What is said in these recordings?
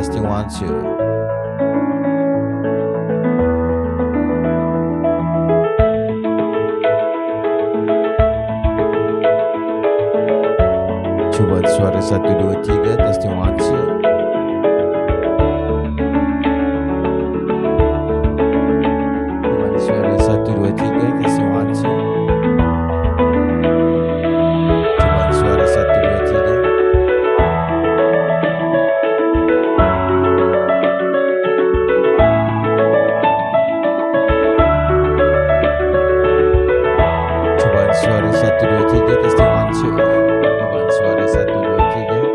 testing one two. Coba suara 1 2 3 testing one two. Coba suara 1 2 3 testing one two. Coba suara 1 2 3. Coba suara 1 2 3 testing one two. Coba suara 1 2 3.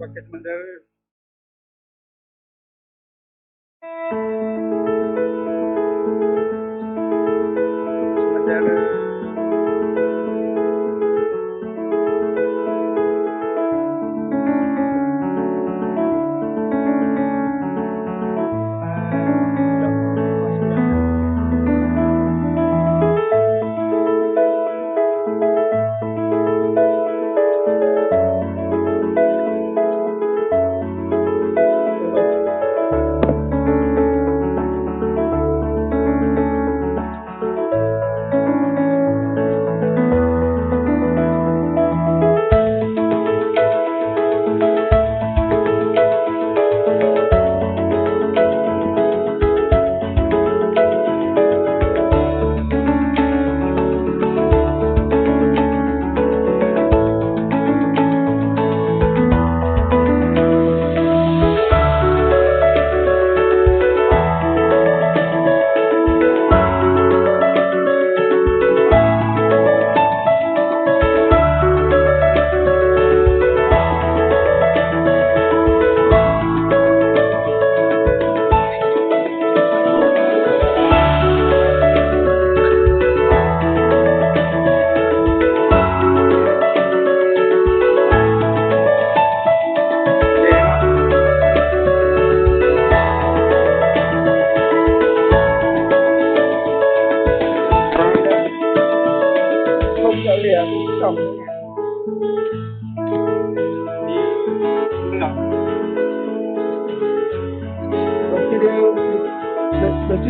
pakai sementara. Sementara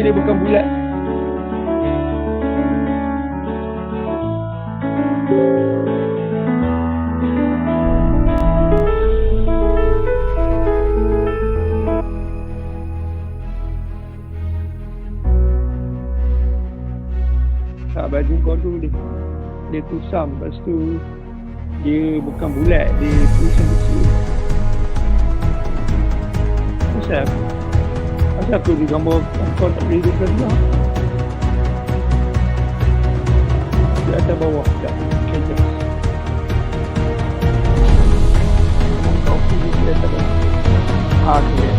dia bukan bulat. Baju kau tu dia kusam, lepas tu dia bukan bulat, dia kusam kecil. Asal aku di gambar kau tak boleh duduk sebelah. Di atas bawah tak kerja. Kau pergi di atas bawah. Okay.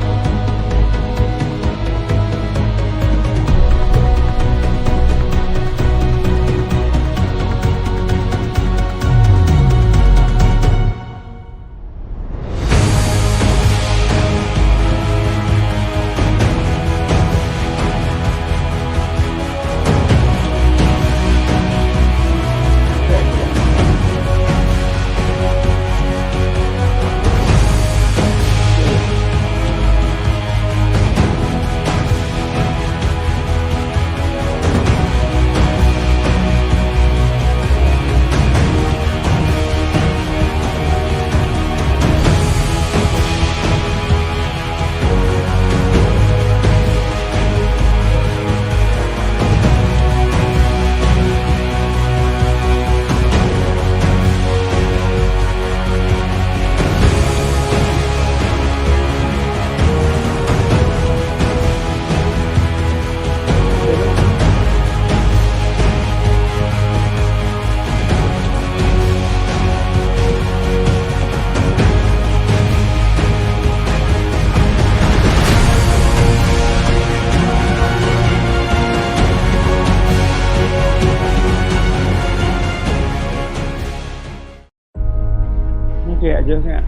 Okay aja sangat.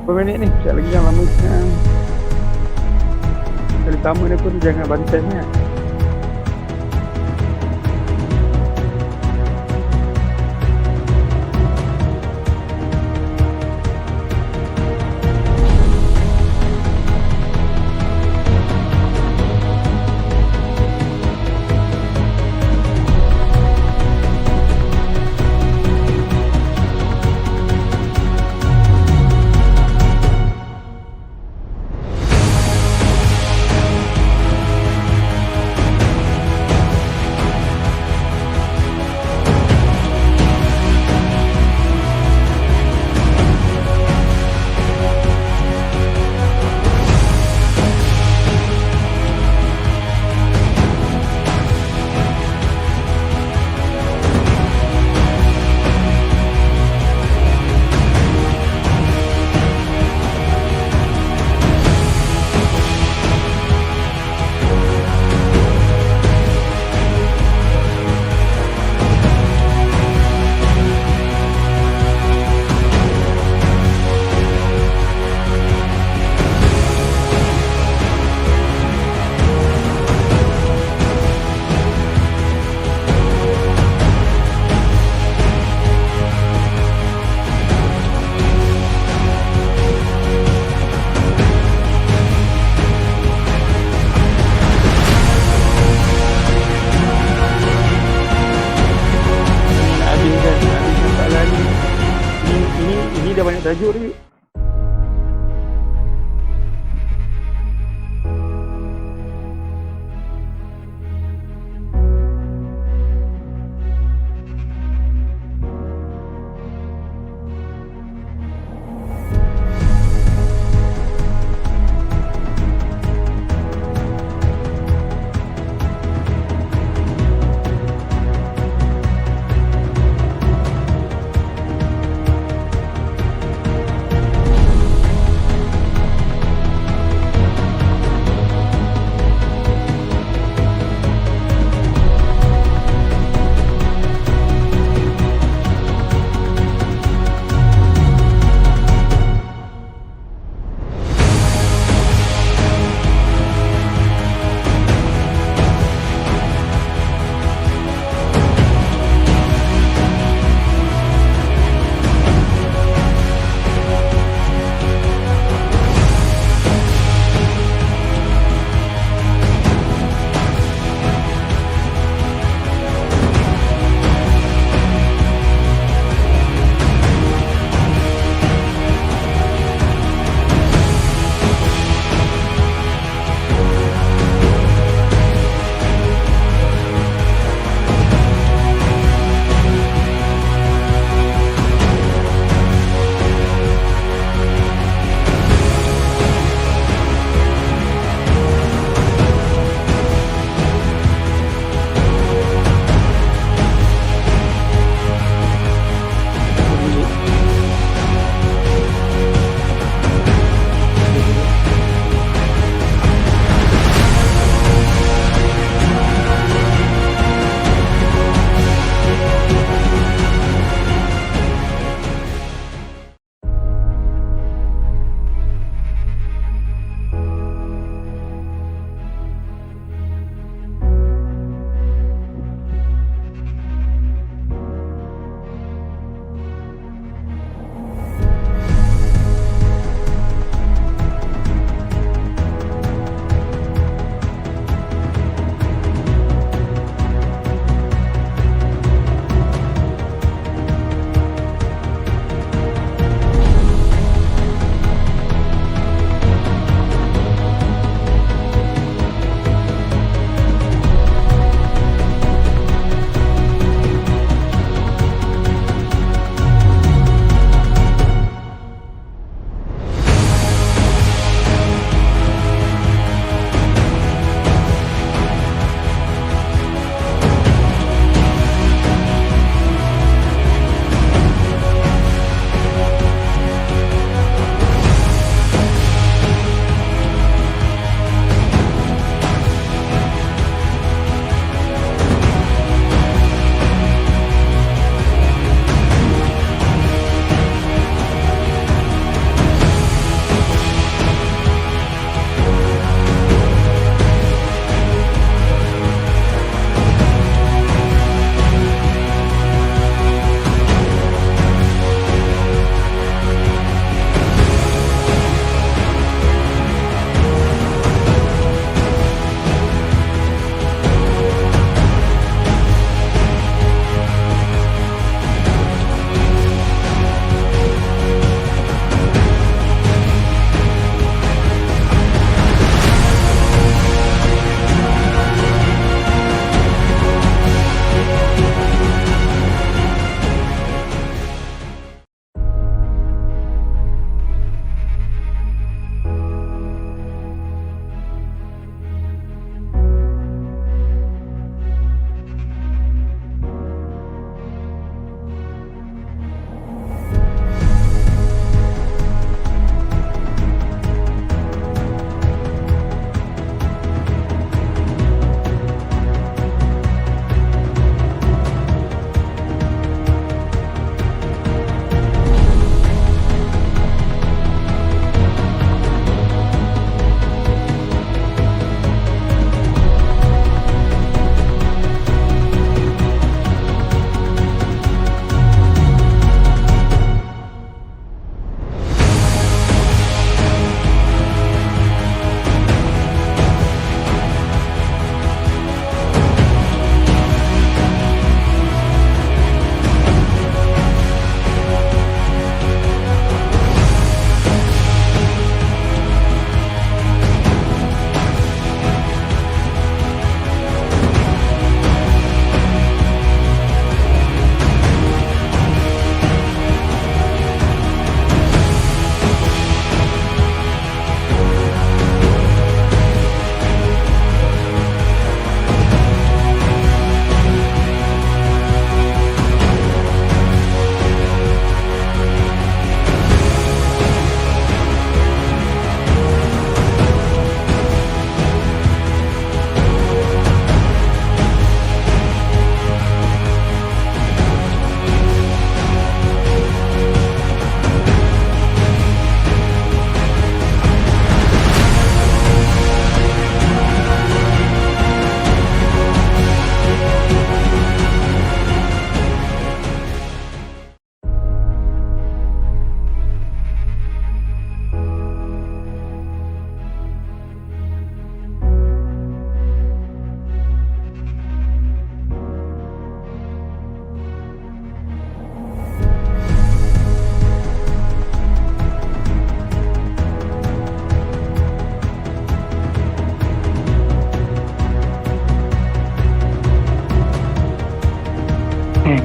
Berapa minit ni? Sekejap lagi yang lama sekarang. Kali pertama ni pun jangan bantai ni. Ini dah banyak tajuk ni.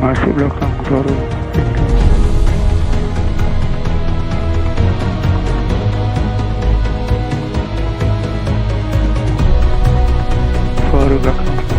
Masuk belakang suara pintu. Suara belakang masuk.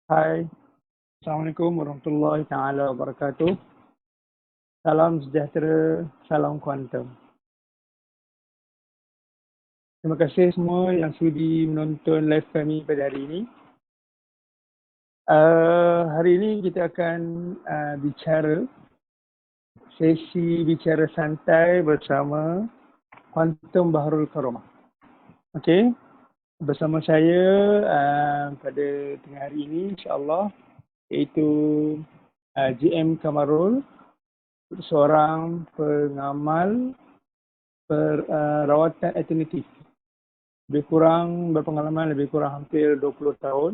Hai, Assalamualaikum warahmatullahi taala wabarakatuh. Salam sejahtera, salam kuantum. Terima kasih semua yang sudi menonton live kami pada hari ini. Hari ini kita akan bicara sesi bicara santai bersama Kuantum Baharul Karomah. Okey, bersama saya pada tengah hari ini insya-Allah iaitu GM Kamarul, seorang pengamal perawatan alternatif. Berpengalaman lebih kurang hampir 20 tahun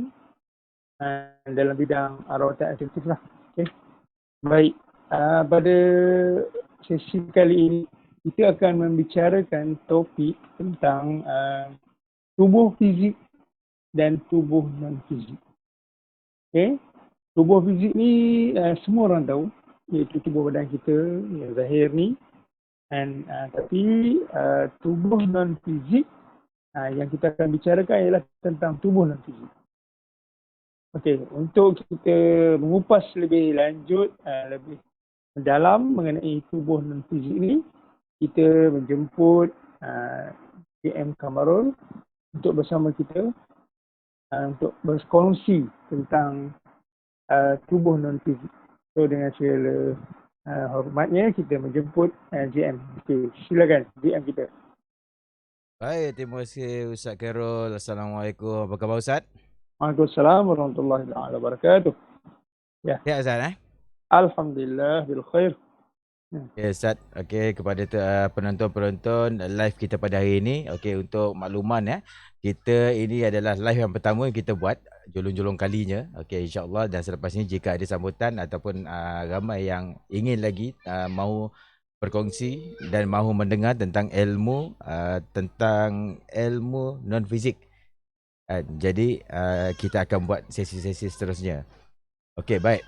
dalam bidang rawatan alternatif lah. Okay. Baik, pada sesi kali ini kita akan membicarakan topik tentang tubuh fizik dan tubuh non-fizik. Okay. Tubuh fizik ni semua orang tahu, iaitu tubuh badan kita yang zahir ni. Tapi tubuh non-fizik yang kita akan bicarakan ialah tentang tubuh non-fizik. Okey, untuk kita mengupas lebih lanjut, lebih mendalam mengenai tubuh non-fizik ni, kita menjemput GM Kamarul untuk bersama kita untuk berkongsi tentang tubuh non-fizik. So dengan segala hormatnya kita menjemput GM. Okey, silakan GM kita. Baik, terima kasih Ustaz Khairul. Assalamualaikum. Apa khabar Ustaz? Waalaikumsalam warahmatullahi wabarakatuh. Ya Ustaz Alhamdulillah bil khair. Ya Ustaz, okey kepada penonton-penonton live kita pada hari ini. Okey, untuk makluman kita ini adalah live yang pertama yang kita buat julung-julung kalinya. Okey, insya-Allah, dan selepas ini jika ada sambutan ataupun ramai yang ingin lagi mahu berkongsi dan mahu mendengar tentang ilmu non fizik. Jadi kita akan buat sesi-sesi seterusnya. Okey, baik.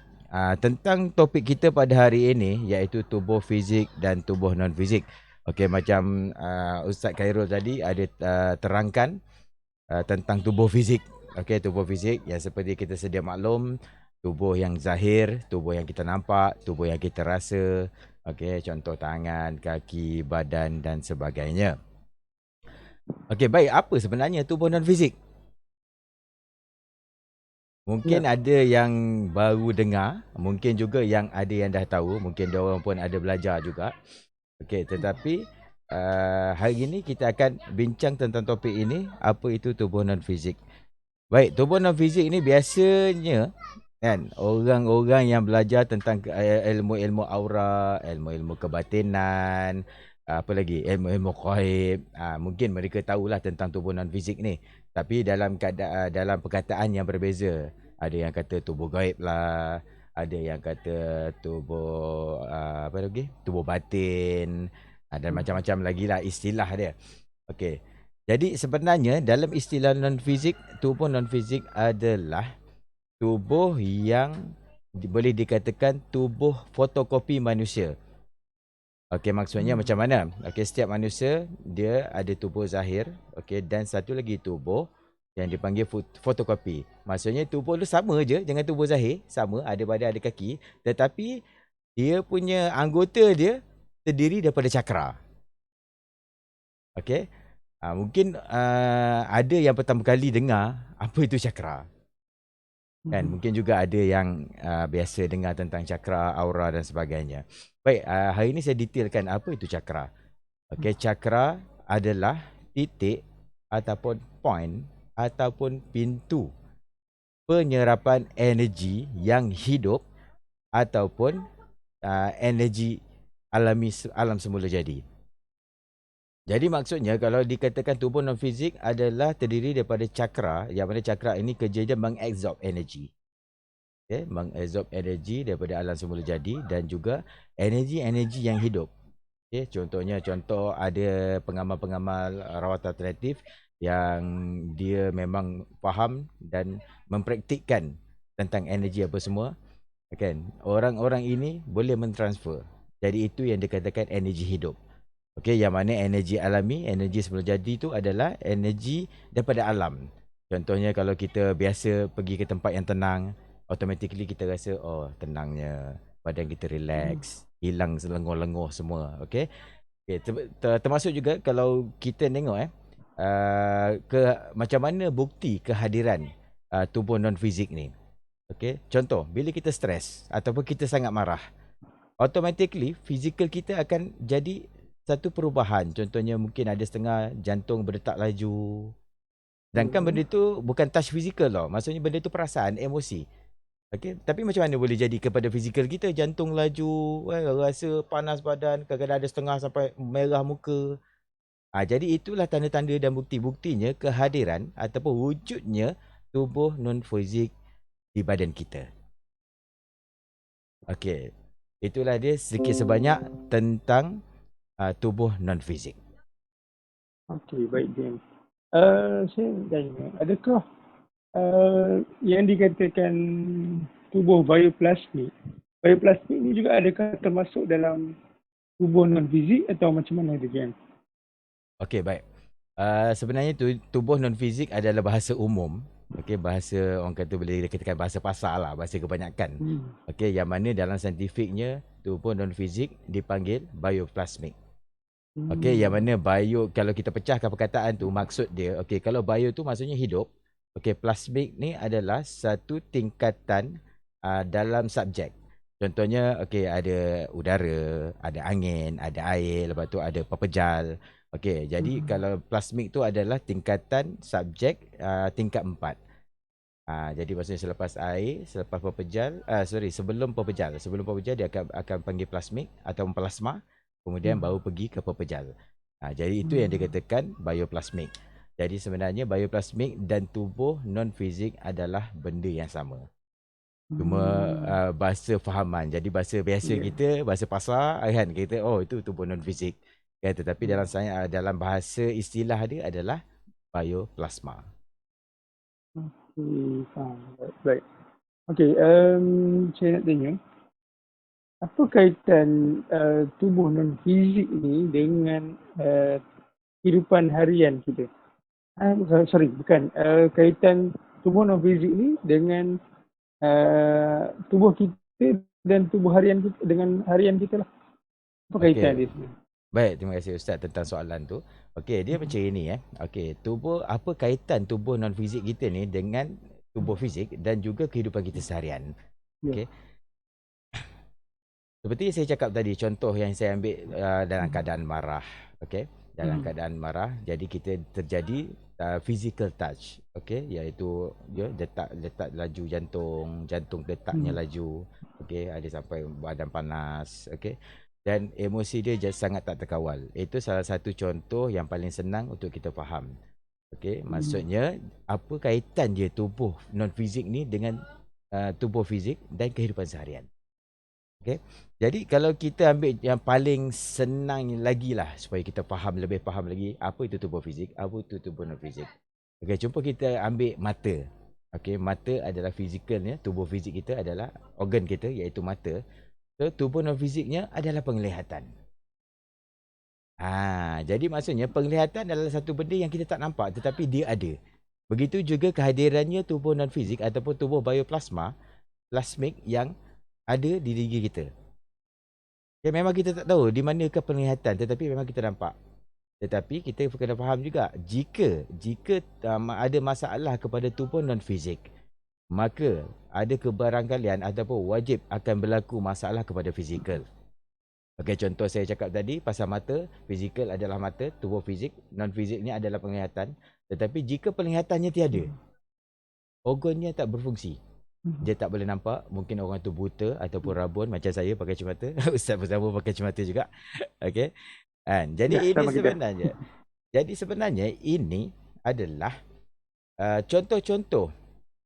Tentang topik kita pada hari ini iaitu tubuh fizik dan tubuh non fizik. Okey, macam Ustaz Khairul tadi ada terangkan tentang tubuh fizik. Okey, tubuh fizik yang seperti kita sedia maklum, tubuh yang zahir, tubuh yang kita nampak, tubuh yang kita rasa. Okey, contoh tangan, kaki, badan dan sebagainya. Okey, baik, apa sebenarnya tubuh non fizik? Mungkin ada yang baru dengar, mungkin juga yang ada yang dah tahu, mungkin diorang pun ada belajar juga. Okey, tetapi hari ini kita akan bincang tentang topik ini, apa itu tubuh non fizik. Baik, tubuh non fizik ini biasanya kan orang-orang yang belajar tentang ilmu-ilmu aura, ilmu-ilmu kebatinan, apa lagi, ilmu-ilmu ghaib, mungkin mereka tahulah tentang tubuh non fizik ni. Tapi dalam perkataan yang berbeza. Ada yang kata tubuh gaib lah, ada yang kata tubuh apa lagi? Tubuh batin, dan macam-macam lagi lah istilah dia. Okey. Jadi sebenarnya dalam istilah non fizik, tubuh non fizik adalah tubuh yang boleh dikatakan tubuh fotokopi manusia. Okey, maksudnya macam mana? Okey, setiap manusia dia ada tubuh zahir, okey, dan satu lagi tubuh yang dipanggil fotokopi. Maksudnya tubuh tu sama je dengan tubuh zahir, sama, ada badan, ada kaki, tetapi dia punya anggota dia terdiri daripada cakra. Okey. Mungkin ada yang pertama kali dengar apa itu cakra. Kan mungkin juga ada yang biasa dengar tentang cakra, aura dan sebagainya. Baik, hari ini saya detailkan apa itu cakra. Okey, cakra adalah titik ataupun point ataupun pintu penyerapan energi yang hidup ataupun energi alam semula jadi. Jadi maksudnya kalau dikatakan tubuh non fizik adalah terdiri daripada cakra, yang mana cakra ini kerja dia mengabsorb energi. Okay, mengabsorb energi daripada alam semula jadi dan juga energi-energi yang hidup. Okay, contohnya ada pengamal-pengamal rawatan alternatif yang dia memang faham dan mempraktikkan tentang energi apa semua. Kan? Orang-orang ini boleh mentransfer. Jadi itu yang dikatakan energi hidup. Okey, yang mana energi alami, energi semula jadi itu adalah energi daripada alam. Contohnya kalau kita biasa pergi ke tempat yang tenang, automatically kita rasa tenangnya, badan kita relax, hilang lenguh-lenguh semua. Okey. Okay, termasuk juga kalau kita tengok macam mana bukti kehadiran tubuh non fizik ni. Okey, contoh bila kita stres ataupun kita sangat marah, automatically fizikal kita akan jadi satu perubahan. Contohnya mungkin ada setengah jantung berdetak laju. Sedangkan benda tu bukan touch fizikal tau. Maksudnya benda tu perasaan, emosi. Okey, tapi macam mana boleh jadi kepada fizikal kita, jantung laju, rasa panas badan, kadang-kadang ada setengah sampai merah muka. Jadi itulah tanda-tanda dan bukti-buktinya kehadiran ataupun wujudnya tubuh non fizik di badan kita. Okey. Itulah dia sedikit sebanyak tentang tubuh non fizik. Okey, baik James. Saya tanya, adakah yang dikatakan tubuh bioplasmik ni juga adakah termasuk dalam tubuh non fizik atau macam mana dia James? Okey, baik. Sebenarnya tubuh non fizik adalah bahasa umum. Okey, bahasa orang kata boleh dikatakan bahasa pasar lah, bahasa kebanyakan. Okey, yang mana dalam saintifiknya tubuh non fizik dipanggil bioplasmik. Okey, yang mana bio, kalau kita pecahkan perkataan tu, maksud dia, okey, kalau bio tu maksudnya hidup. Okey, plasmik ni adalah satu tingkatan dalam subjek. Contohnya, okey, ada udara, ada angin, ada air, lepas tu ada pepejal. Okey, jadi kalau plasmik tu adalah tingkatan subjek tingkat 4. Jadi maksudnya selepas air, selepas pepejal, sebelum pepejal dia akan panggil plasmik atau plasma. Kemudian baru pergi ke pepejal. Jadi itu yang dikatakan bioplasmik. Jadi sebenarnya bioplasmik dan tubuh non fizik adalah benda yang sama. Cuma bahasa fahaman. Jadi bahasa biasa kita, bahasa pasar kan, kita itu tubuh non fizik. Tetapi dalam bahasa istilah dia adalah bioplasma. Faham. Baik. Okey, saya nak tanya, apa kaitan tubuh non fizik ni dengan kehidupan harian kita? Kaitan tubuh non fizik ni dengan tubuh kita dan tubuh harian kita dengan harian kita lah. Apa kaitan dia sebenarnya? Baik, terima kasih Ustaz tentang soalan tu. Okey, dia macam ini Okey, apa kaitan tubuh non fizik kita ni dengan tubuh fizik dan juga kehidupan kita seharian. Okey. Seperti saya cakap tadi, contoh yang saya ambil dalam keadaan marah. Okey, dalam keadaan marah, jadi kita terjadi physical touch. Okey, iaitu dia letak laju jantung letaknya laju. Okey, ada sampai badan panas. Okey. Dan emosi dia sangat tak terkawal. Itu salah satu contoh yang paling senang untuk kita faham. Okey, maksudnya apa kaitan dia tubuh non fizik ni dengan tubuh fizik dan kehidupan seharian. Okay. Jadi kalau kita ambil yang paling senang lagi lah supaya kita lebih faham lagi apa itu tubuh fizik, apa itu tubuh non fizik. Okay, cuba kita ambil mata. Okay, mata adalah fizikalnya, tubuh fizik kita adalah organ kita iaitu mata. So, tubuh non fiziknya adalah penglihatan. Jadi maksudnya penglihatan adalah satu benda yang kita tak nampak tetapi dia ada. Begitu juga kehadirannya tubuh non fizik ataupun tubuh plasmik yang ada di diri kita. Memang kita tak tahu di manakah penglihatan tetapi memang kita nampak. Tetapi kita kena faham juga jika ada masalah kepada tubuh non fizik, maka ada kebarangkalian ataupun wajib akan berlaku masalah kepada fizikal. Okey, contoh saya cakap tadi pasal mata, fizikal adalah mata, tubuh fizik, non fizik ni adalah penglihatan. Tetapi jika penglihatannya tiada, organnya tak berfungsi. Dia tak boleh nampak, mungkin orang tu buta ataupun rabun macam saya pakai kacamata. Ustaz bersama pakai kacamata juga. Okey. Jadi sebenarnya ini adalah contoh-contoh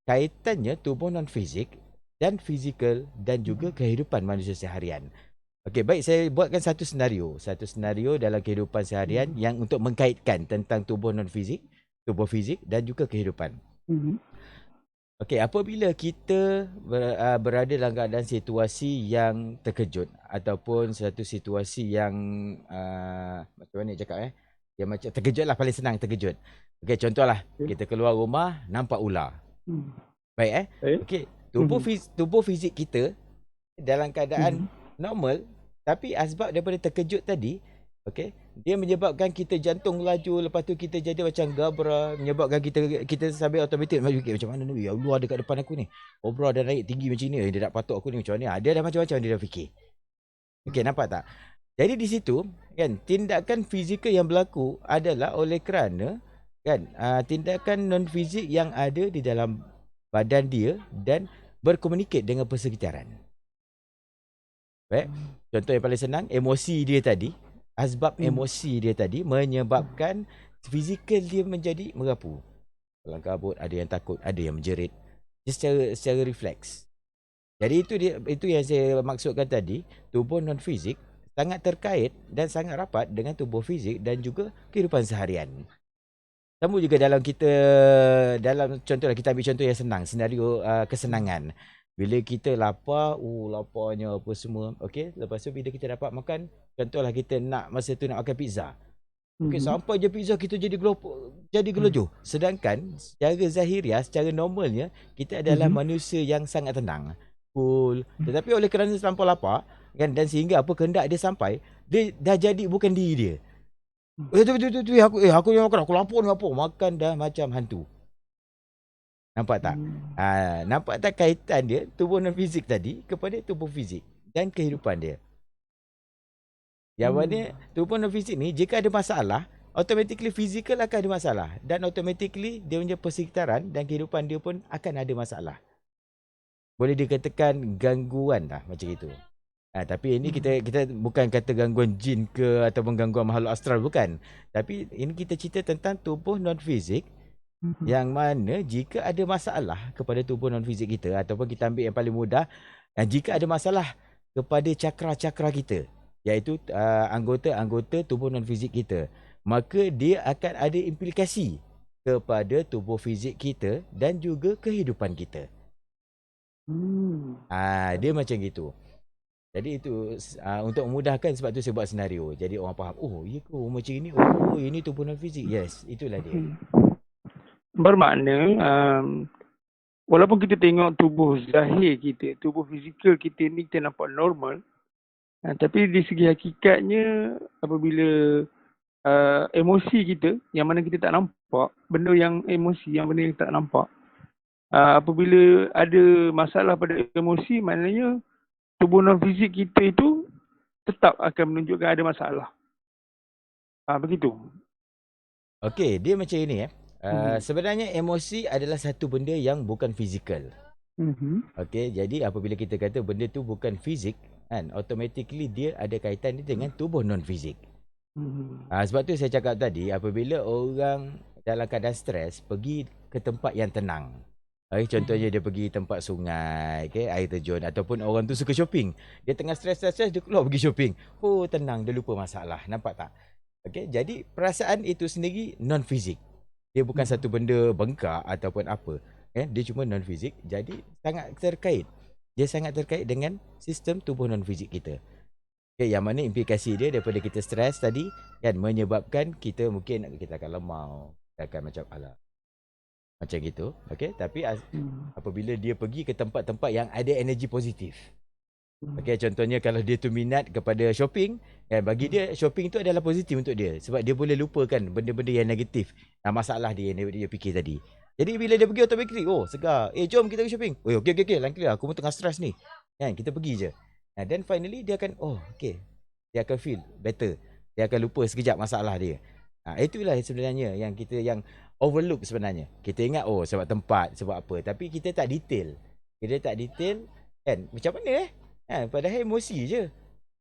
kaitannya tubuh non fizik dan fizikal dan juga kehidupan manusia seharian. Okey, baik, saya buatkan satu senario dalam kehidupan seharian yang untuk mengkaitkan tentang tubuh non fizik, tubuh fizik dan juga kehidupan. Okey, apabila kita berada dalam keadaan situasi yang terkejut ataupun satu situasi yang macam mana nak cakap yang macam terkejut lah, paling senang terkejut. Okey, contohlah Okey. kita keluar rumah nampak ular. Baik Baik. okey, tubuh fizik kita dalam keadaan normal, tapi sebab daripada terkejut tadi, okey, dia menyebabkan kita jantung laju, lepas tu kita jadi macam gabra, menyebabkan kita sambil automatik fikir macam mana ni, ya Allah dekat depan aku ni. Kobra dah naik tinggi macam ni, dia nak patuk aku ni macam mana. Dia dah macam-macam dia dah fikir. Okey, nampak tak? Jadi di situ kan tindakan fizikal yang berlaku adalah oleh kerana kan tindakan non fizik yang ada di dalam badan dia dan berkomunikasi dengan persekitaran. Baik. Contoh yang paling senang, emosi dia tadi, asbab emosi dia tadi menyebabkan fizikal dia menjadi merapu. Kelang kabut, ada yang takut, ada yang menjerit. Dia secara refleks. Jadi itu yang saya maksudkan tadi, tubuh non fizik sangat terkait dan sangat rapat dengan tubuh fizik dan juga kehidupan seharian. Sama juga dalam contohlah kita ambil contoh yang senang, senario kesenangan. Bila kita lapar, laparnya apa semua, okey, lepas tu bila kita dapat makan, contohlah kita masa tu nak makan pizza. Okey, sampai je pizza kita jadi gelojoh. Sedangkan secara zahiriah, secara normalnya, kita adalah manusia yang sangat tenang, cool. Tetapi oleh kerana terlampau lapar kan, dan sehingga kehendak dia sampai, dia dah jadi bukan diri dia. Aku yang makan, aku lapar ni apa? Makan dah macam hantu. Nampak tak? Nampak tak kaitan dia tubuh non fizik tadi kepada tubuh fizik dan kehidupan dia. Yang mana tubuh non fizik ni jika ada masalah, automatically fizikal akan ada masalah dan automatically dia punya persekitaran dan kehidupan dia pun akan ada masalah. Boleh dikatakan gangguan lah macam itu. Tapi ini kita bukan kata gangguan jin ke ataupun gangguan makhluk astral, bukan. Tapi ini kita cerita tentang tubuh non fizik yang mana jika ada masalah kepada tubuh non fizik kita, ataupun kita ambil yang paling mudah, jika ada masalah kepada cakra-cakra kita, iaitu anggota-anggota tubuh non fizik kita, maka dia akan ada implikasi kepada tubuh fizik kita dan juga kehidupan kita. Dia macam gitu. Jadi itu untuk memudahkan, sebab tu saya buat senario. Jadi orang faham, oh ya ke macam ini, oh ini tubuh non fizik. Yes, itulah dia. Bermakna walaupun kita tengok tubuh zahir kita, tubuh fizikal kita ni kita nampak normal, tapi di segi hakikatnya apabila emosi kita yang mana kita tak nampak, benda yang emosi yang benda yang tak nampak, apabila ada masalah pada emosi, maknanya tubuh non fizik kita itu tetap akan menunjukkan ada masalah. Begitu. Okey, dia macam ini sebenarnya emosi adalah satu benda yang bukan fizikal. Okey, jadi apabila kita kata benda tu bukan fizik kan, automatically dia ada kaitan dengan tubuh non fizik. Sebab tu saya cakap tadi, apabila orang dalam keadaan stres pergi ke tempat yang tenang. Contohnya dia pergi tempat sungai, air terjun, ataupun orang tu suka shopping. Dia tengah stres dia keluar pergi shopping. Oh, tenang, dia lupa masalah. Nampak tak? Okey, jadi perasaan itu sendiri non fizik. Dia bukan satu benda bengkak ataupun apa. Dia cuma non fizik, jadi sangat terkait. Dia sangat terkait dengan sistem tubuh non fizik kita. Yang mana implikasi dia daripada kita stres tadi kan, menyebabkan kita akan lemau, kita akan macam gitu. Okey, tapi apabila dia pergi ke tempat-tempat yang ada energi positif. Okey, contohnya kalau dia tu minat kepada shopping, bagi dia shopping tu adalah positif untuk dia, sebab dia boleh lupakan benda-benda yang negatif, masalah dia yang dia fikir tadi. Jadi bila dia pergi automatically, oh segar, jom kita pergi shopping. Oh okey, lain kali aku pun tengah stres ni. Kan, kita pergi je. Then finally dia akan dia akan feel better. Dia akan lupa sekejap masalah dia. Itulah sebenarnya yang kita yang overlook sebenarnya. Kita ingat sebab tempat, sebab apa, tapi kita tak detail. Kan, macam mana padahal emosi je.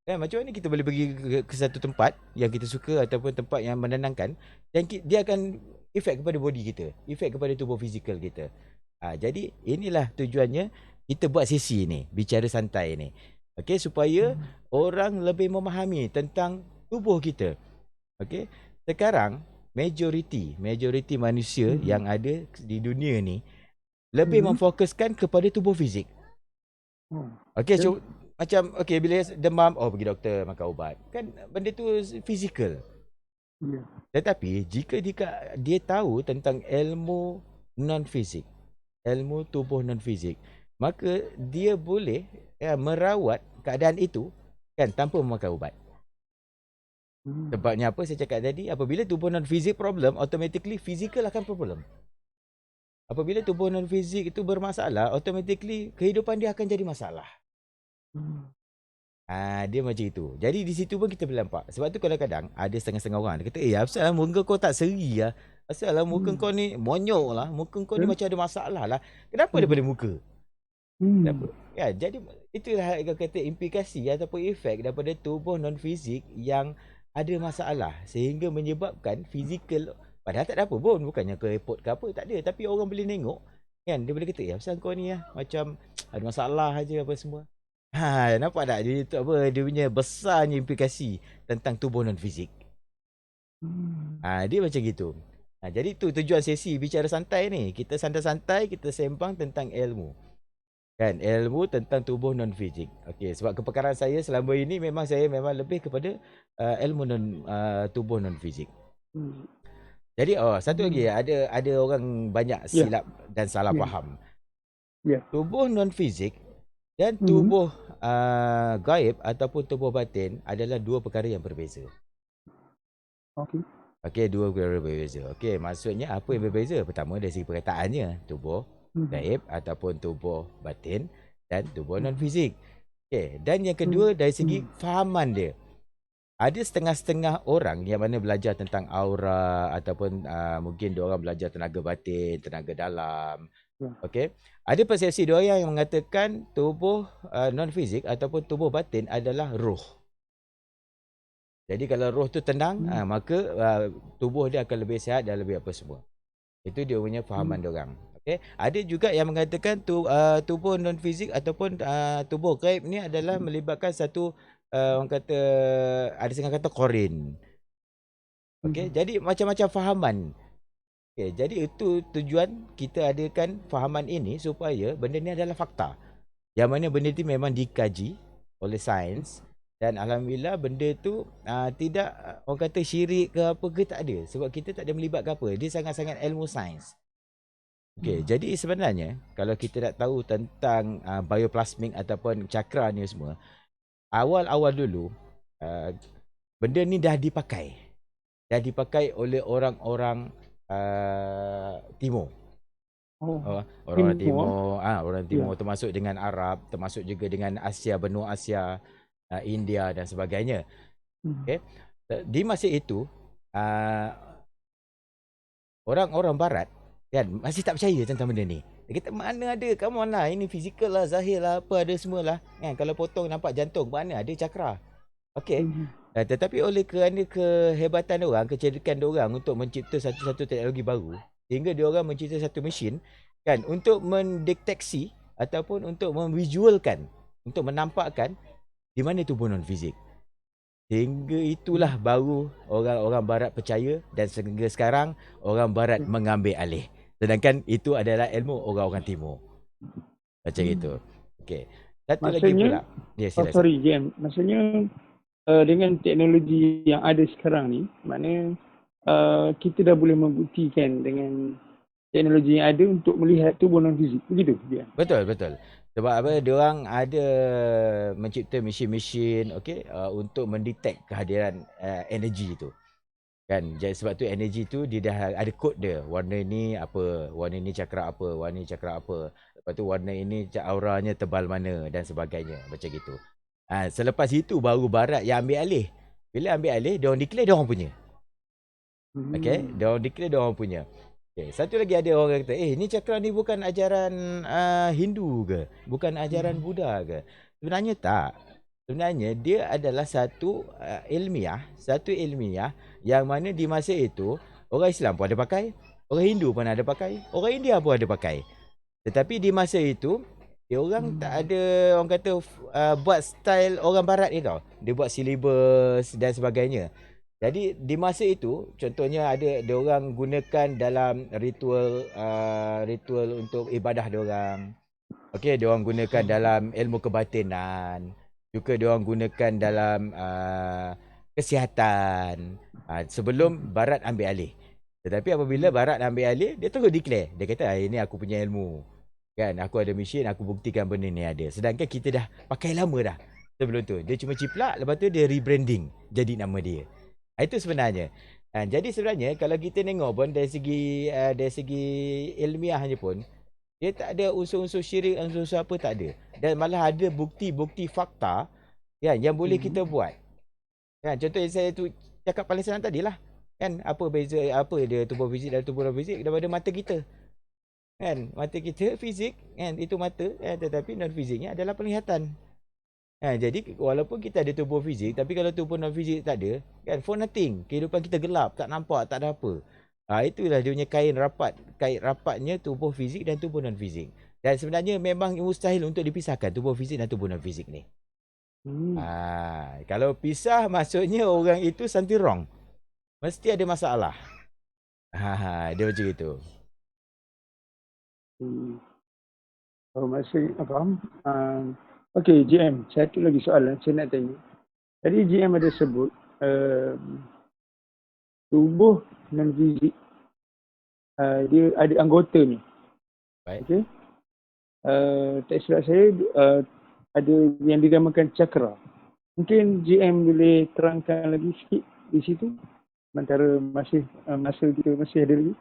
Kan, macam mana kita boleh pergi ke satu tempat yang kita suka ataupun tempat yang menenangkan, dan dia akan efek kepada body kita, efek kepada tubuh fizikal kita. Jadi inilah tujuannya kita buat sesi ni, bicara santai ni. Okey, supaya orang lebih memahami tentang tubuh kita. Okey, sekarang majoriti manusia yang ada di dunia ni lebih memfokuskan kepada tubuh fizik. Okey, so macam bila demam, pergi doktor, makan ubat. Kan benda tu fizikal. Ya. Tetapi jika dia tahu tentang ilmu non-fizik, ilmu tubuh non-fizik, maka dia boleh merawat keadaan itu kan tanpa memakan ubat. Sebabnya apa saya cakap tadi, apabila tubuh non-fizik problem, automatically physical akan problem. Apabila tubuh non-fizik itu bermasalah, automatically kehidupan dia akan jadi masalah. Dia macam itu. Jadi di situ pun kita boleh nampak. Sebab tu kadang-kadang ada setengah-setengah orang dia kata, asal muka kau tak seri lah. Asal lah muka kau ni monyok lah. Muka kau ni macam ada masalah lah. Kenapa daripada muka? Kenapa? Ya, jadi itulah yang kata implikasi ataupun efek daripada tubuh non-fizik yang ada masalah sehingga menyebabkan fizikal, padahal tak ada apa pun, bukannya ke report ke apa, tak ada, tapi orang boleh tengok kan, dia boleh kata asal kau ni macam ada masalah aja apa semua. Nampak tak dia tu apa, dia punya besarnya implikasi tentang tubuh non-fizik. Dia macam gitu. Jadi tu tujuan sesi bicara santai ni, kita santai-santai kita sembang tentang ilmu. Kan, ilmu tentang tubuh non-fizik. Okey, sebab kepakaran saya selama ini memang saya lebih kepada ilmu tubuh non-fizik. Jadi satu lagi, ada orang banyak silap dan salah faham. Tubuh non-fizik dan tubuh gaib ataupun tubuh batin adalah dua perkara yang berbeza. Okey, dua perkara berbeza. Okey, maksudnya apa yang berbeza? Pertama dari segi perkataannya, tubuh gaib ataupun tubuh batin dan tubuh non-fizik. Okey, dan yang kedua dari segi fahaman dia. Ada setengah-setengah orang yang mana belajar tentang aura ataupun mungkin dia orang belajar tenaga batin, tenaga dalam. Okey. Ada persepsi dia orang yang mengatakan tubuh non-fizik ataupun tubuh batin adalah roh. Jadi kalau roh tu tenang, maka tubuh dia akan lebih sihat dan lebih apa semua. Itu dia punya fahaman dia orang. Okey. Ada juga yang mengatakan tubuh non-fizik ataupun tubuh gaib ni adalah melibatkan satu orang kata, ada setengah kata korin. Okey, jadi macam-macam fahaman. Okey, jadi itu tujuan kita adakan fahaman ini supaya benda ni adalah fakta. Yang mana benda tu memang dikaji oleh sains dan alhamdulillah benda tu tidak orang kata syirik ke apa ke, tak ada. Sebab kita tak ada melibatkan apa. Dia sangat-sangat ilmu sains. Okey, jadi sebenarnya kalau kita nak tahu tentang bioplasmik ataupun cakra ni semua, awal-awal dulu benda ni dah dipakai oleh orang-orang timur. Orang timur, orang timur termasuk dengan Arab, termasuk juga dengan Asia, benua Asia, India dan sebagainya. Okey. Di masa itu orang-orang barat kan masih tak percaya tentang benda ni. Dia kata mana ada, come on lah, ini fizikal lah, zahir lah, apa ada semualah. Kan kalau potong nampak jantung, mana ada cakra. Okey. Tetapi oleh kerana kehebatan diorang, kecerdikan diorang untuk mencipta satu-satu teknologi baru, sehingga diorang mencipta satu mesin kan untuk mendeteksi ataupun untuk memvisualkan, untuk menampakkan di mana tubuh non-fizik. Sehingga itulah baru orang-orang barat percaya dan sehingga sekarang orang barat mengambil alih. Sedangkan itu adalah ilmu orang-orang timur. Macam itu. Okey. Satu lagi pula. Ya, sorry Jem. Maksudnya dengan teknologi yang ada sekarang ni, maknanya kita dah boleh membuktikan dengan teknologi yang ada untuk melihat tubuh non-fizik. Begitu dia. Betul. Sebab apa, diorang ada mencipta mesin-mesin untuk mendetek kehadiran energi itu. Kan, jadi sebab tu energi tu dia dah ada kod dia. Warna ni apa, warna ni cakra apa, warna ni cakra apa. Lepas tu warna ini auranya tebal mana dan sebagainya, macam gitu. Selepas itu baru barat yang ambil alih. Bila ambil alih, dia orang declare dia orang punya. Okey, dia orang declare dia orang punya. Okey, satu lagi ada orang kata, ni cakra ni bukan ajaran Hindu ke? Bukan ajaran Buddha ke? Sebenarnya tak. Sebenarnya dia adalah satu ilmiah yang mana di masa itu orang Islam pun ada pakai, orang Hindu pun ada pakai, orang India pun ada pakai. Tetapi di masa itu dia orang tak ada orang kata buat style orang barat ni tau. Dia buat silibus dan sebagainya. Jadi di masa itu contohnya ada dia orang gunakan dalam ritual untuk ibadah dia orang. Okey, dia orang gunakan dalam ilmu kebatinan. Juga dia orang gunakan dalam kesihatan. Sebelum Barat ambil alih. Tetapi apabila Barat ambil alih, dia terus declare. Dia kata, ini aku punya ilmu. Kan, aku ada mesin, aku buktikan benda ni ada. Sedangkan kita dah pakai lama dah sebelum tu. Dia cuma ciplak, lepas tu dia rebranding jadi nama dia. Itu sebenarnya. Jadi sebenarnya kalau kita tengok pun dari segi ilmiahnya pun, dia tak ada unsur-unsur syirik, unsur-unsur apa tak ada. Dan malah ada bukti-bukti fakta yang boleh kita buat. Kan, contoh yang saya tu cakap paling senang tadi lah. Kan, apa beza, apa dia tubuh fizik dan tubuh non fizik daripada mata kita. Kan, mata kita fizik kan, itu mata, tetapi non fiziknya adalah penglihatan. Jadi walaupun kita ada tubuh fizik, tapi kalau tubuh non fizik tak ada, kan, for nothing. Kehidupan kita gelap, tak nampak, tak ada apa. Itulah dia punya kait rapatnya tubuh fizik dan tubuh non fizik. Dan sebenarnya memang mustahil untuk dipisahkan tubuh fizik dan tubuh non fizik ni. Kalau pisah maksudnya orang itu something wrong. Mesti ada masalah. Dia macam itu. Oh, maksud faham. Okey, GM, satu lagi soalan saya nak tanya. Tadi GM ada sebut tubuh non fizik, dia ada anggota ni. Baik. Okey. Tak silap saya ada yang dinamakan cakra. Mungkin GM boleh terangkan lagi sikit di situ. Sementara masa kita masih ada lagi.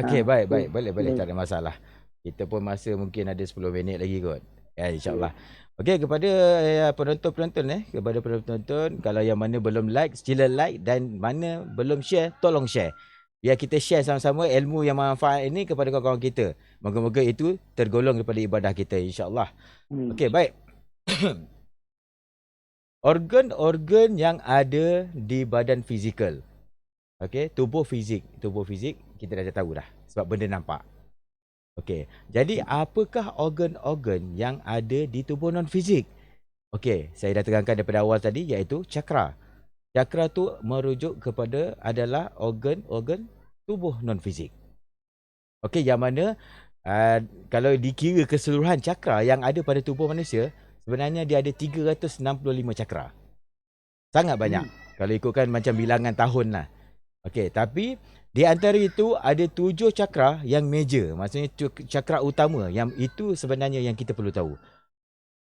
Okey, baik. Boleh, tak ada masalah. Kita pun masa mungkin ada 10 minit lagi kot. InsyaAllah. Okey, kepada penonton-penonton kepada penonton, kalau yang mana belum like, sila like, dan mana belum share, tolong share. Biar kita share sama-sama ilmu yang manfaat ini kepada kawan-kawan kita. Moga-moga itu tergolong daripada ibadah kita, insya-Allah. Okey, baik. Organ-organ yang ada di badan fizikal. Okey, tubuh fizik kita dah tahu dah sebab benda nampak. Okey, jadi apakah organ-organ yang ada di tubuh non fizik? Okey, saya dah terangkan daripada awal tadi, iaitu cakra. Cakra tu merujuk kepada adalah organ-organ tubuh non fizik. Okey, yang mana kalau dikira keseluruhan cakra yang ada pada tubuh manusia, sebenarnya dia ada 365 cakra. Sangat banyak. Kalau ikutkan macam bilangan tahun lah. Okey, tapi di antara itu ada 7 cakra yang major. Maksudnya cakra utama. Yang itu sebenarnya yang kita perlu tahu.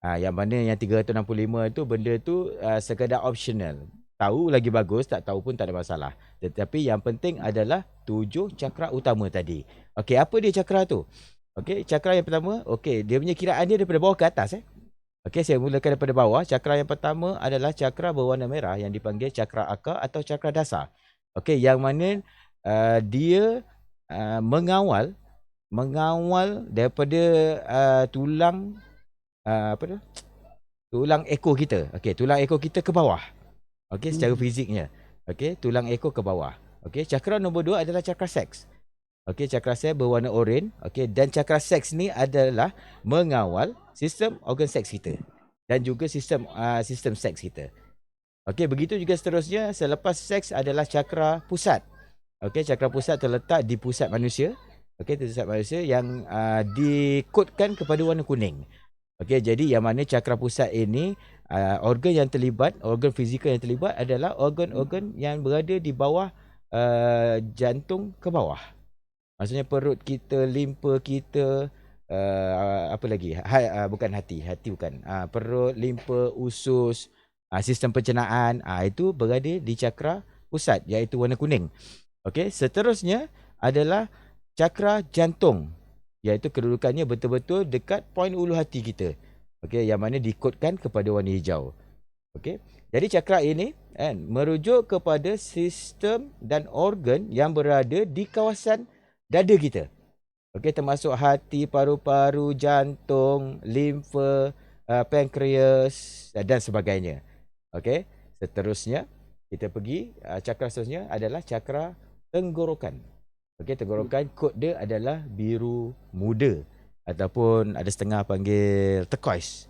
Yang mana yang 365 itu benda tu sekadar optional. Tahu lagi bagus, tak tahu pun tak ada masalah. Tetapi yang penting adalah 7 cakra utama tadi. Okey, apa dia cakra tu? Okey, cakra yang pertama, okey, dia punya kiraan dia daripada bawah ke atas. Okey, saya mulakan daripada bawah. Cakra yang pertama adalah cakra berwarna merah yang dipanggil cakra akar atau cakra dasar. Okey, yang mana dia mengawal daripada tulang tulang ekor kita. Okey, tulang ekor kita ke bawah. Okey, secara fiziknya. Okey, tulang ekor ke bawah. Okey, cakra nombor 2 adalah cakra seks. Okey, cakra seks berwarna oranye. Okey, dan cakra seks ni adalah mengawal sistem organ seks kita dan juga sistem seks kita. Okey, begitu juga seterusnya. Selepas seks adalah cakra pusat. Okey, cakra pusat terletak di pusat manusia. Okey, pusat manusia yang dikodkan kepada warna kuning. Okey, jadi yang mana cakra pusat ini organ yang terlibat, organ fizikal yang terlibat adalah organ-organ yang berada di bawah jantung ke bawah. Maksudnya perut kita, limpa kita, apa lagi? Bukan hati bukan. Perut, limpa, usus, sistem pencernaan, itu berada di cakra pusat iaitu warna kuning. Okey, seterusnya adalah cakra jantung, iaitu kedudukannya betul-betul dekat poin ulu hati kita. Okey, yang mana dikodkan kepada warna hijau. Okey, jadi cakra ini merujuk kepada sistem dan organ yang berada di kawasan dada kita. Okey, termasuk hati, paru-paru, jantung, limfa, pankreas dan sebagainya. Okey, seterusnya kita pergi cakra seterusnya adalah cakra tenggorokan. Okey, tenggorokan kod dia adalah biru muda ataupun ada setengah panggil turquoise.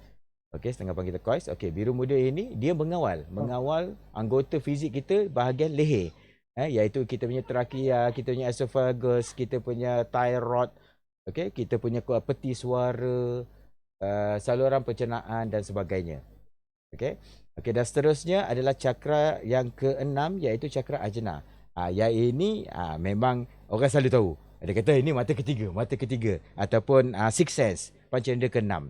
Okey, setengah panggil turquoise. Okey, biru muda ini dia mengawal anggota fizik kita bahagian leher. Iaitu kita punya trakea, kita punya esophagus, kita punya thyroid, okey, kita punya peti suara, saluran pencernaan dan sebagainya. Okey. Okey, dan seterusnya adalah cakra yang keenam iaitu cakra ajna. Yang ini memang orang selalu tahu. Dia kata ini mata ketiga ataupun sixth sense, panca indera keenam.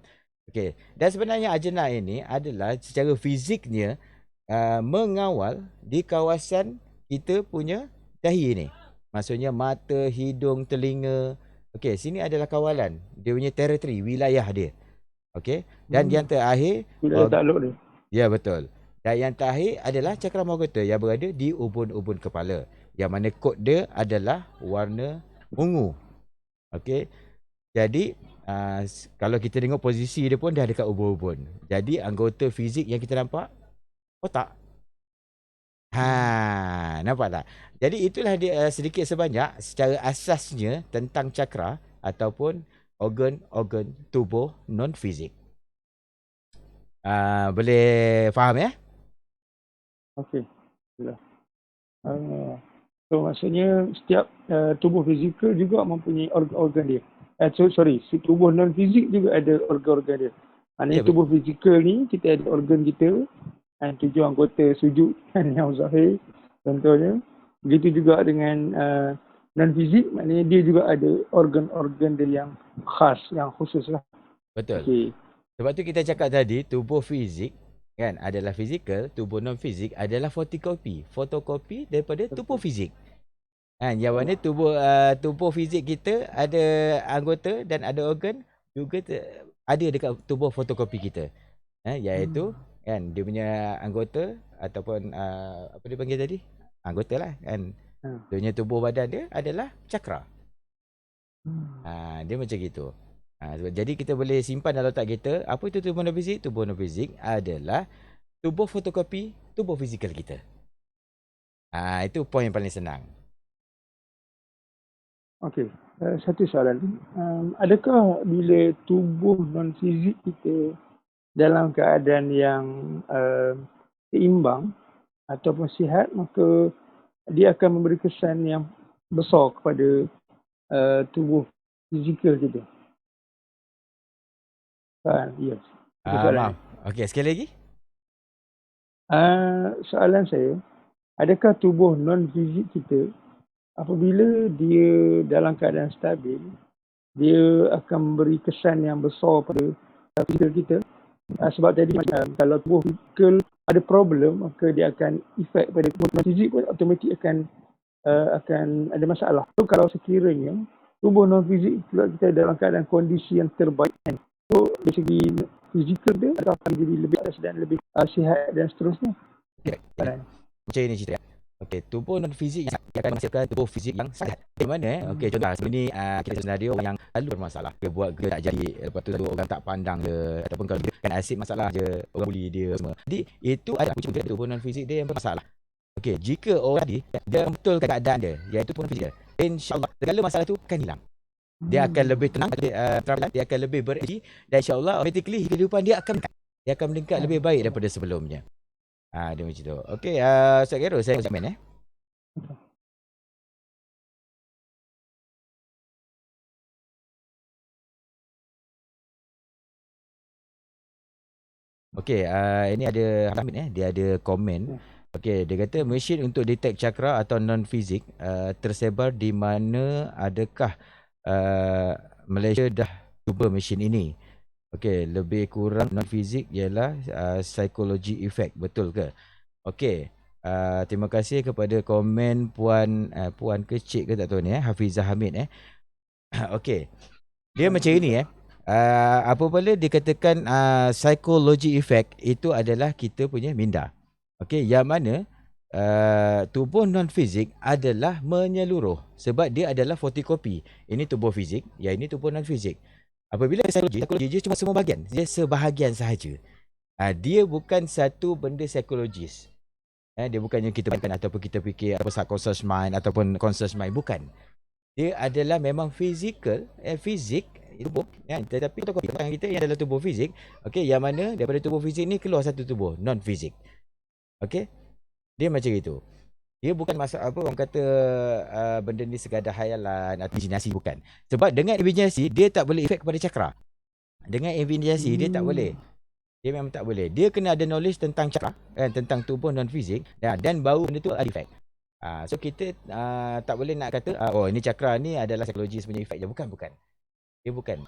Okey, dan sebenarnya ajna ini adalah secara fiziknya mengawal di kawasan kita punya dahi ni. Maksudnya mata, hidung, telinga. Okey, sini adalah kawalan. Dia punya territory, wilayah dia. Okey, dan yang terakhir Wilayah takluk dia. ya, betul. Dan yang terakhir adalah cakra mahkota yang berada di ubun-ubun kepala. Yang mana kod dia adalah warna ungu. Okey. Jadi kalau kita tengok posisi dia pun dah dekat ubun-ubun. Jadi anggota fizik yang kita nampak otak. Nampak tak? Jadi itulah dia sedikit sebanyak secara asasnya tentang cakra ataupun organ-organ tubuh non fizik. Boleh faham ya? Okey. So maksudnya setiap tubuh fizikal juga mempunyai organ-organ dia. Tubuh non fizik juga ada organ-organ dia. Maknanya Ya, tubuh fizikal ni kita ada organ kita, 7 anggota sujud yang zahir contohnya. Begitu juga dengan non fizik, maknanya dia juga ada organ-organ dia yang khas, yang khusus lah. betul. Okey. Sebab tu kita cakap tadi tubuh fizik kan adalah fizikal, tubuh non fizik adalah fotokopi daripada tubuh fizik. Kan yang mana tubuh fizik kita ada anggota dan ada organ juga ada dekat tubuh fotokopi kita. Iaitu kan dia punya anggota ataupun apa dia panggil tadi? Anggota lah kan. Dia punya tubuh badan dia adalah cakra. Dia macam gitu. Jadi kita boleh simpan dalam otak kita, apa itu tubuh non fizik? Tubuh non fizik adalah tubuh fotokopi tubuh fizikal kita. Itu poin yang paling senang. Okey. Satu soalan. Adakah bila tubuh non fizik kita dalam keadaan yang seimbang ataupun sihat, maka dia akan memberi kesan yang besar kepada tubuh fizikal kita? Yes. Maaf. Okey, sekali lagi. Soalan saya, adakah tubuh non fizik kita apabila dia dalam keadaan stabil, dia akan memberi kesan yang besar pada fizikal kita? Sebab tadi macam kalau tubuh fizikal ada problem, maka dia akan efek pada tubuh non fizik pun automatik akan ada masalah. So kalau sekiranya tubuh non fizik kita dalam keadaan kondisi yang terbaik, so dari segi fizikal dia akan jadi lebih atas dan lebih sihat dan seterusnya. Okay. Macam ini cerita. Okey, tubuh non fizik yang akan menghasilkan tubuh fizik yang sihat. Di mana? Okey, contoh sebelum ni kita senario orang yang selalu bermasalah. Dia buat kerja tak jadi, lepas tu orang tak pandang dia ataupun kalau dia kan asyik masalah je, orang bully dia semua. Jadi itu ada punca tubuh non fizik dia yang bermasalah. Okey, jika orang dia betulkan keadaan dia, iaitu tubuh non fizik dia, insya-Allah segala masalah tu akan hilang. Dia akan lebih tenang, dia akan lebih berenergi dan insya-Allah automatically kehidupan dia akan meningkat lebih baik daripada sebelumnya. Dia macam tu. Okey, Ustaz Khairul, saya komen Okey, ini ada Hamid dia ada komen. Okey, dia kata mesin untuk detect cakra atau non fizik tersebar di mana adakah Malaysia dah cuba mesin ini? Okey, lebih kurang non fizik ialah psychology effect, betul ke? Okey. Terima kasih kepada komen puan ke cik ke tak tahu ni Hafizah Hamid Okey. Dia macam ini apabila dikatakan psychology effect itu adalah kita punya minda. Okey, yang mana tubuh non fizik adalah menyeluruh sebab dia adalah fotokopi. Ini tubuh fizik, yang ini tubuh non fizik. Apabila psikologi dia cuma sebahagian, dia sebahagian sahaja. Dia bukan satu benda psikologis. Dia bukannya kita bayangkan ataupun kita fikir apa subconscious mind ataupun conscious mind, bukan. Dia adalah memang fizikal, fizik tubuh tetapi fotokopi kita yang adalah tubuh fizik. Okey, yang mana daripada tubuh fizik ni keluar satu tubuh non fizik. Okey. Dia macam itu. Dia bukan masalah apa orang kata benda ni sekadar hayalan atau imajinasi, bukan. Sebab dengan imajinasi dia tak boleh efek kepada cakra. Dengan imajinasi dia tak boleh. Dia memang tak boleh. Dia kena ada knowledge tentang cakra, tentang tubuh non fizik, dan baru benda tu ada efek. So kita tak boleh nak kata oh ini cakra ni adalah psikologis punya efek je. Bukan. Dia bukan.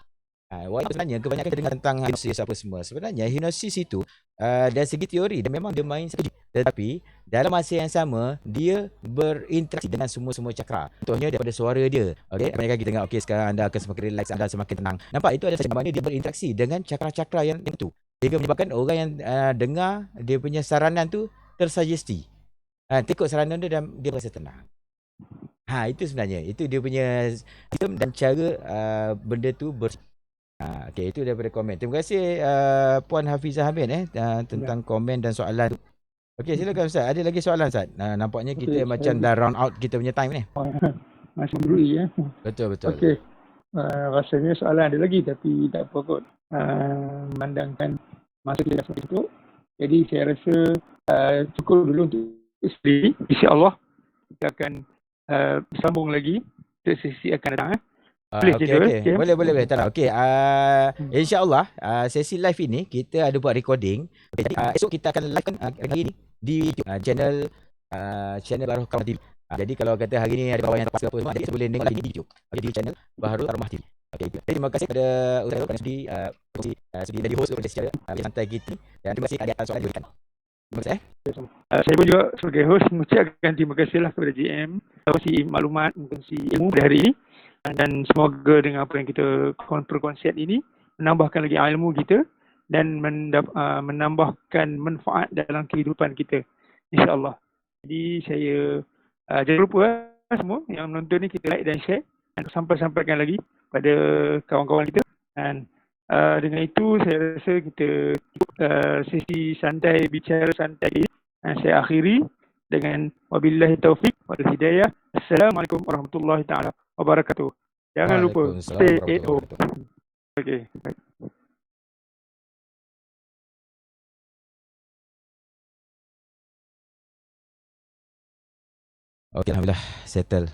Walaupun sebenarnya kebanyakan kita dengar tentang hipnosis apa semua. Sebenarnya hipnosis itu dari segi teori dia memang dia main sekejap. Tetapi dalam masa yang sama dia berinteraksi dengan semua cakra. Contohnya daripada suara dia. Okey, mereka kita tengok okey sekarang anda akan semakin relax, anda semakin tenang. Nampak itu adalah sebab dia berinteraksi dengan cakra-cakra yang itu. Sehingga menyebabkan orang yang dengar dia punya saranan tu tersugesti. Ikut saranan dia dan dia rasa tenang. Itu sebenarnya. Itu dia punya sistem dan cara benda tu okey, itu daripada komen. Terima kasih Puan Hafizah Hamid tentang komen dan soalan tu. Okey, silakan Ustaz. Ada lagi soalan Ustaz? Nampaknya kita macam dah round out kita punya time ni. Masih beri ya. Betul. Okey. Rasanya soalan ada lagi tapi tak apa kot. Memandangkan masa kita dah cukup. Jadi saya rasa cukup dulu untuk sendiri. InsyaAllah kita akan sambung lagi untuk sesi akan datang. Okey. Boleh. Tak nak. Okey. InsyaAllah sesi live ini kita ada buat recording. Jadi esok kita akan live hari ini di YouTube channel Bahrul Karamah TV. Jadi kalau kata hari ni ada kawan yang terpaksa apa semua, kita boleh tengok lagi di YouTube. Okey, di channel Bahrul Karamah TV. Okey. Terima kasih kepada Ustaz kerana sudi jadi host secara santai kita. Dan terima kasih kepada soalan diberikan. Terima kasih. Saya pun juga sebagai host mengucapkan terima kasihlah kepada GM kongsi maklumat, kongsi ilmu pada hari ini. Dan semoga dengan apa yang kita perkongsian ini menambahkan lagi ilmu kita dan menambahkan manfaat dalam kehidupan kita, insyaAllah. Jadi saya jangan lupa semua yang menonton ni kita like dan share dan sampaikan lagi pada kawan-kawan kita. Dan dengan itu saya rasa kita sesi santai, bicara santai saya akhiri dengan wabillahi taufik wal hidayah. Assalamualaikum warahmatullahi taala wabarakatuh. Jangan lupa stay at home. Okey. Okey, alhamdulillah settle.